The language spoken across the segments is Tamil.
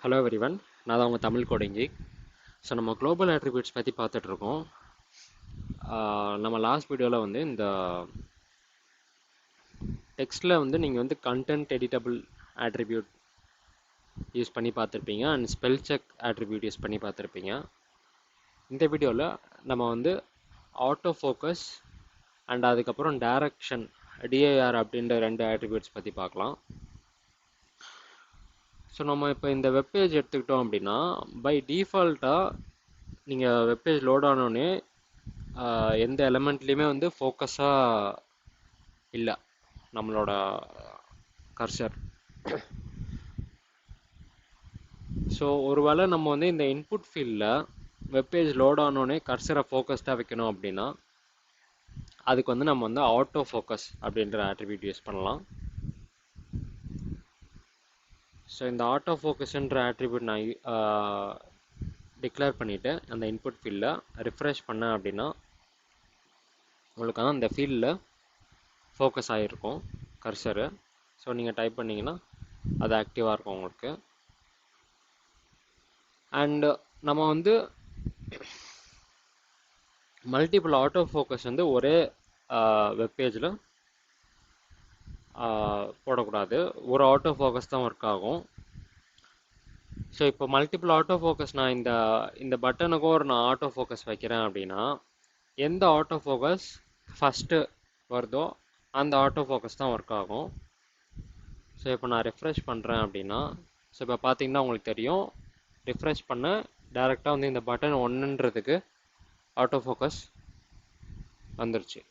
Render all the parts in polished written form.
ஹலோ எவ்ரிவன், நான் தான் உங்கள் தமிழ் கோடிங்கி. ஸோ நம்ம குளோபல் ஆட்ரிபியூட்ஸ் பற்றி பார்த்துட்ருக்கோம். நம்ம லாஸ்ட் வீடியோவில் வந்து இந்த டெக்ஸ்ட்டில் வந்து நீங்கள் வந்து கண்டென்ட் எடிட்டபிள் ஆட்ரிபியூட் யூஸ் பண்ணி பார்த்துருப்பீங்க and spell check attribute use பண்ணி பார்த்துருப்பீங்க. இந்த வீடியோவில் நம்ம வந்து ஆட்டோ ஃபோக்கஸ் அண்ட் அதுக்கப்புறம் டைரக்ஷன் டிஐஆர் அப்படின்ற 2 ஆட்ரிபியூட்ஸ் பற்றி பார்க்கலாம். ஸோ நம்ம இப்போ இந்த வெப்பேஜ் எடுத்துக்கிட்டோம் அப்படின்னா பை டிஃபால்ட்டாக நீங்கள் வெப்பேஜ் லோட் ஆனோடனே எந்த எலமெண்ட்லேயுமே வந்து ஃபோக்கஸாக இல்லை நம்மளோட கர்சர். ஸோ ஒருவேளை நம்ம வந்து இந்த இன்புட் ஃபீல்டில் வெப்பேஜ் லோட் ஆனோடனே கர்சரை ஃபோக்கஸ்டாக வைக்கணும் அப்படின்னா அதுக்கு வந்து நம்ம வந்து ஆட்டோ ஃபோக்கஸ் அப்படின்ற ஆட்ரிபியூட் யூஸ் பண்ணலாம். ஸோ இந்த ஆட்டோ ஃபோக்கஸ்ன்ற ஆட்ரிபியூட் நான் டிக்ளேர் பண்ணிவிட்டு அந்த இன்புட் ஃபீல்டில் ரிஃப்ரெஷ் பண்ணேன் அப்படின்னா உங்களுக்கு அந்த ஃபீல்டில் ஃபோக்கஸ் ஆகிருக்கும் கர்சரு. ஸோ நீங்கள் டைப் பண்ணிங்கன்னா அது ஆக்டிவாக இருக்கும் உங்களுக்கு. அண்டு நம்ம வந்து மல்டிபிள் ஆட்டோ ஃபோக்கஸ் வந்து ஒரே வெப்பேஜில் போடக்கூடாது. ஒரு ஆட்டோ ஃபோக்கஸ் தான் ஒர்க் ஆகும். ஸோ இப்போ மல்டிபிள் ஆட்டோ ஃபோக்கஸ் நான் இந்த பட்டனுக்கும் நான் ஆட்டோ ஃபோக்கஸ் வைக்கிறேன் அப்படின்னா எந்த ஆட்டோ ஃபோக்கஸ் ஃபஸ்ட்டு வருதோ அந்த ஆட்டோ ஃபோக்கஸ் தான் ஒர்க் ஆகும். ஸோ இப்போ நான் ரிஃப்ரெஷ் பண்ணுறேன் அப்படின்னா ஸோ இப்போ பார்த்தீங்கன்னா உங்களுக்கு தெரியும் ரிஃப்ரெஷ் பண்ண டேரெக்டாக வந்து இந்த பட்டன் 1ன்றதுக்கு ஆட்டோ ஃபோக்கஸ் வந்துருச்சு.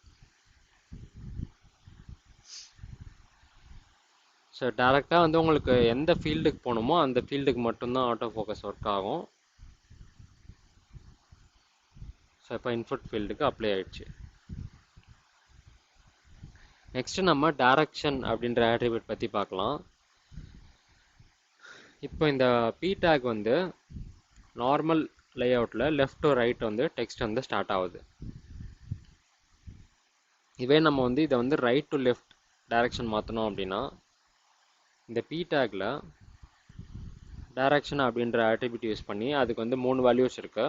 ஸோ டேரெக்டாக வந்து உங்களுக்கு எந்த ஃபீல்டுக்கு போகணுமோ அந்த ஃபீல்டுக்கு மட்டும்தான் ஆட்டோ ஃபோக்கஸ் ஒர்க் ஆகும். ஸோ இப்போ இன்புட் ஃபீல்டுக்கு அப்ளை ஆகிடுச்சு. நெக்ஸ்ட்டு நம்ம டைரக்ஷன் அப்படின்ற ஆட்ரிபியூட் பற்றி பார்க்கலாம். இப்போ இந்த பி டேக் வந்து நார்மல் லேஅவுட்டில் லெஃப்ட் டு ரைட் வந்து டெக்ஸ்ட் வந்து ஸ்டார்ட் ஆகுது. இதே நம்ம வந்து இதை வந்து ரைட் டு லெஃப்ட் டைரக்ஷன் மாற்றணும் அப்படின்னா இந்த பி டேக்கில் டைரக்ஷன் அப்படின்ற ஆட்ரிபியூட் யூஸ் பண்ணி அதுக்கு வந்து 3 வேல்யூஸ் இருக்கு.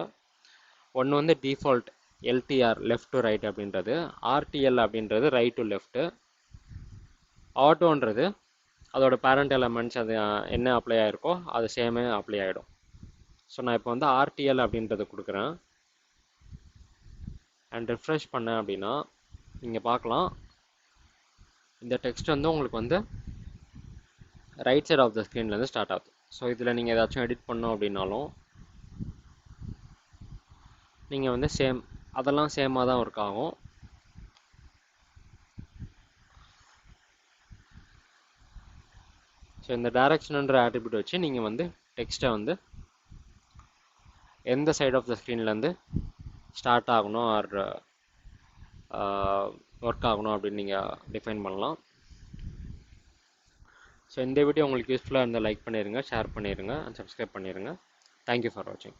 ஒன்று வந்து default LTR left to right அப்படின்றது, ஆர்டிஎல் அப்படின்றது ரைட் டு லெஃப்ட்டு, ஆட்டோன்றது அதோட பேரண்ட் எலமெண்ட்ஸ் அது என்ன அப்ளை ஆகிருக்கோ அது சேமே அப்ளை ஆகிடும். ஸோ நான் இப்போ வந்து ஆர்டிஎல் அப்படின்றது கொடுக்குறேன் அண்ட் ரிஃப்ரெஷ் பண்ணேன் அப்படின்னா நீங்கள் பார்க்கலாம் இந்த டெக்ஸ்ட் வந்து உங்களுக்கு வந்து ரைட் சைட் ஆஃப் த ஸ்க்ரீன்லேருந்து ஸ்டார்ட் ஆகுது. ஸோ இதில் நீங்கள் ஏதாச்சும் எடிட் பண்ணோம் அப்படின்னாலும் நீங்கள் வந்து அதெல்லாம் சேமாக தான் ஒர்க் ஆகும். ஸோ இந்த டைரக்ஷன்ன்ற ஆட்ரிபியூட் வச்சு நீங்கள் வந்து டெக்ஸ்ட்டை வந்து எந்த சைட் ஆஃப் த ஸ்க்ரீன்லேருந்து ஸ்டார்ட் ஆகணும் ஆர் ஒர்க் ஆகணும் அப்படின்னு நீங்கள் டிஃபைன் பண்ணலாம். ஸோ இந்த வீடியோ உங்களுக்கு யூஸ்ஃபுல்லாக இருந்தால் லைக் பண்ணிடுங்க, ஷேர் பண்ணிடுங்க அண்ட் சப்ஸ்கிரைப் பண்ணிடுங்க. தேங்க்யூ ஃபார் வாட்சிங்.